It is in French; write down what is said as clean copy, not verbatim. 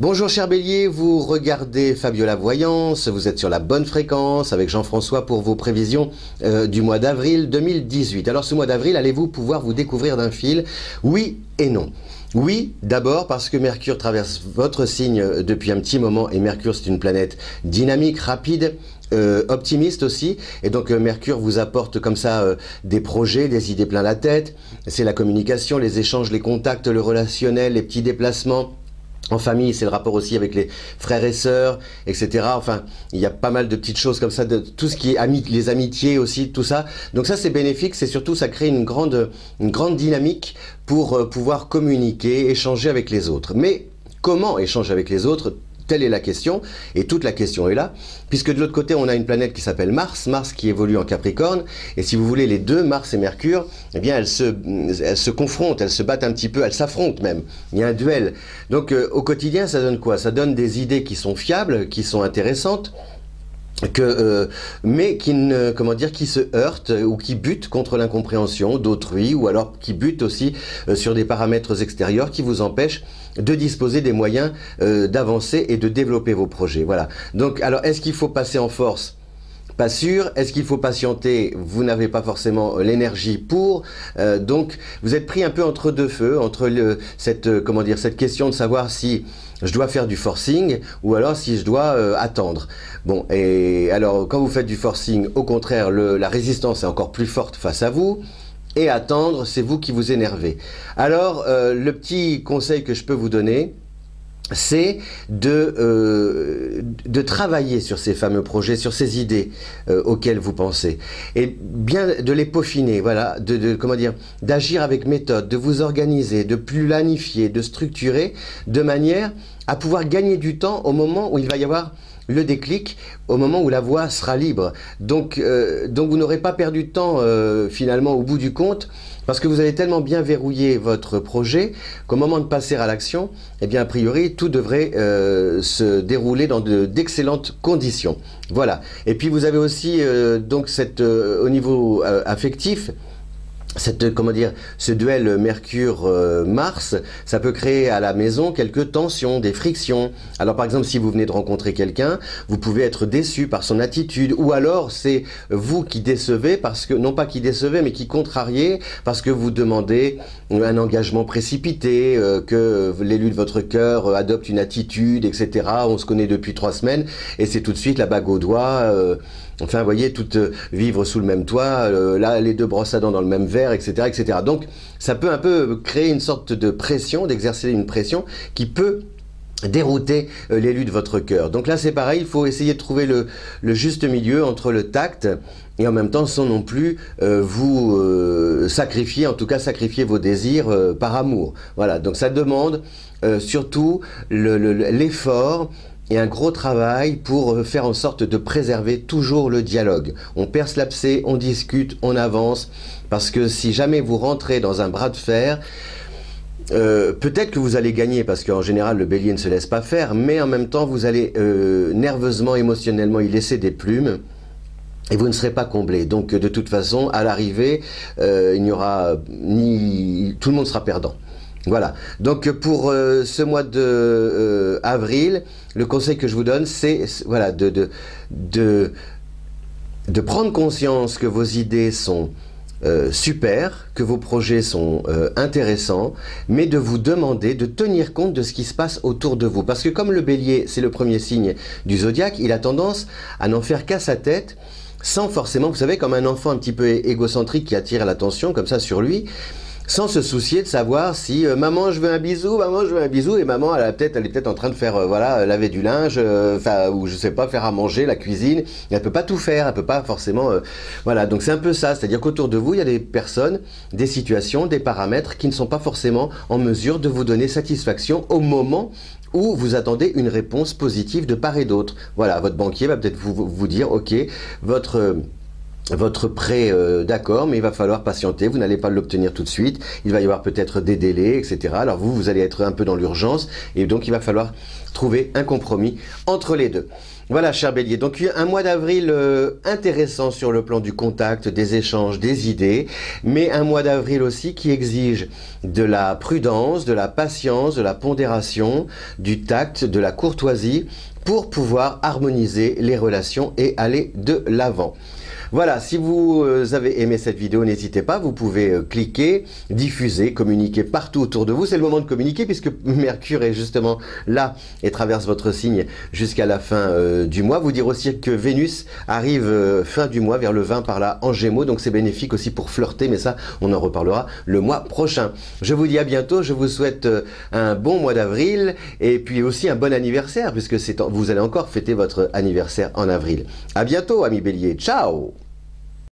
Bonjour cher Bélier, vous regardez Fabiola Voyance, vous êtes sur la bonne fréquence avec Jean-François pour vos prévisions du mois d'avril 2018. Alors ce mois d'avril, allez-vous pouvoir vous découvrir d'un fil? Oui et non. Oui, d'abord parce que Mercure traverse votre signe depuis un petit moment et Mercure c'est une planète dynamique, rapide, optimiste aussi, et donc Mercure vous apporte comme ça des projets, des idées plein la tête. C'est la communication, les échanges, les contacts, le relationnel, les petits déplacements. En famille, c'est le rapport aussi avec les frères et sœurs, etc. Enfin, il y a pas mal de petites choses comme ça, de tout ce qui est les amitiés aussi, tout ça. Donc ça, c'est bénéfique, c'est surtout, ça crée une grande dynamique pour pouvoir communiquer, échanger avec les autres. Mais comment échanger avec les autres ? Telle est la question, et toute la question est là, puisque de l'autre côté, on a une planète qui s'appelle Mars, Mars qui évolue en Capricorne, et si vous voulez, les deux, Mars et Mercure, eh bien, elles se confrontent, elles se battent un petit peu, elles s'affrontent même, il y a un duel. Donc, au quotidien, ça donne quoi? Ça donne des idées qui sont fiables, qui sont intéressantes, mais qui ne, comment dire, qui se heurtent ou qui butent contre l'incompréhension d'autrui, ou alors qui butent aussi sur des paramètres extérieurs qui vous empêchent de disposer des moyens d'avancer et de développer vos projets. Voilà. Donc, alors, est-ce qu'il faut passer en force? Pas sûr. Est-ce qu'il faut patienter? Vous n'avez pas forcément l'énergie pour. Donc, vous êtes pris un peu entre deux feux, entre cette question de savoir si je dois faire du forcing ou alors si je dois attendre. Bon, et alors, quand vous faites du forcing, au contraire, la résistance est encore plus forte face à vous. Et attendre, c'est vous qui vous énervez. Alors, le petit conseil que je peux vous donner, c'est de travailler sur ces fameux projets, sur ces idées auxquelles vous pensez, et bien de les peaufiner, voilà, comment dire, d'agir avec méthode, de vous organiser, de planifier, de structurer, de manière à pouvoir gagner du temps au moment où il va y avoir le déclic, au moment où la voie sera libre. Donc vous n'aurez pas perdu de temps finalement au bout du compte, parce que vous avez tellement bien verrouillé votre projet qu'au moment de passer à l'action, eh bien a priori tout devrait se dérouler dans d'excellentes conditions. Voilà. Et puis vous avez aussi donc au niveau affectif, comment dire, ce duel Mercure-Mars, ça peut créer à la maison quelques tensions, des frictions. Alors par exemple, si vous venez de rencontrer quelqu'un, vous pouvez être déçu par son attitude, ou alors c'est vous qui décevez, parce que, non pas qui décevez, mais qui contrariez, parce que vous demandez un engagement précipité, que l'élu de votre cœur adopte une attitude, etc. On se connaît depuis 3 semaines, et c'est tout de suite la bague au doigt. Enfin, vous voyez, vivre sous le même toit, là, les deux brosses à dents dans le même verre, etc., etc. Donc, ça peut un peu créer une sorte de pression, d'exercer une pression qui peut dérouter l'élu de votre cœur. Donc là, c'est pareil, il faut essayer de trouver le juste milieu entre le tact et en même temps, sans non plus vous sacrifier, en tout cas sacrifier vos désirs par amour. Voilà, donc ça demande surtout l'effort et un gros travail pour faire en sorte de préserver toujours le dialogue. On perce l'abcès, on discute, on avance, parce que si jamais vous rentrez dans un bras de fer, peut-être que vous allez gagner, parce qu'en général le bélier ne se laisse pas faire, mais en même temps vous allez nerveusement, émotionnellement y laisser des plumes, et vous ne serez pas comblé. Donc de toute façon, à l'arrivée, il n'y aura tout le monde sera perdant. Voilà, donc pour ce mois de avril, le conseil que je vous donne, c'est voilà, de prendre conscience que vos idées sont super, que vos projets sont intéressants, mais de vous demander de tenir compte de ce qui se passe autour de vous. Parce que comme le bélier, c'est le premier signe du zodiaque, il a tendance à n'en faire qu'à sa tête, sans forcément, vous savez, comme un enfant un petit peu égocentrique qui attire l'attention comme ça sur lui, sans se soucier de savoir si maman je veux un bisou, maman je veux un bisou, et maman elle est peut-être en train de faire voilà, laver du linge, ou je sais pas, faire à manger, la cuisine. Elle peut pas tout faire, elle peut pas forcément voilà, donc c'est un peu ça, c'est-à-dire qu'autour de vous il y a des personnes, des situations, des paramètres qui ne sont pas forcément en mesure de vous donner satisfaction au moment où vous attendez une réponse positive de part et d'autre. Voilà, votre banquier va peut-être vous dire ok, votre votre prêt d'accord, mais il va falloir patienter, vous n'allez pas l'obtenir tout de suite, il va y avoir peut-être des délais, etc. Alors vous allez être un peu dans l'urgence, et donc il va falloir trouver un compromis entre les deux. Voilà, cher Bélier, donc un mois d'avril intéressant sur le plan du contact, des échanges, des idées, mais un mois d'avril aussi qui exige de la prudence, de la patience, de la pondération, du tact, de la courtoisie, pour pouvoir harmoniser les relations et aller de l'avant. Voilà, si vous avez aimé cette vidéo, n'hésitez pas, vous pouvez cliquer, diffuser, communiquer partout autour de vous. C'est le moment de communiquer puisque Mercure est justement là et traverse votre signe jusqu'à la fin du mois. Vous dire aussi que Vénus arrive fin du mois, vers le 20 par là, en Gémeaux. Donc c'est bénéfique aussi pour flirter, mais ça, on en reparlera le mois prochain. Je vous dis à bientôt, je vous souhaite un bon mois d'avril et puis aussi un bon anniversaire puisque vous allez encore fêter votre anniversaire en avril. À bientôt, amis Bélier. Ciao!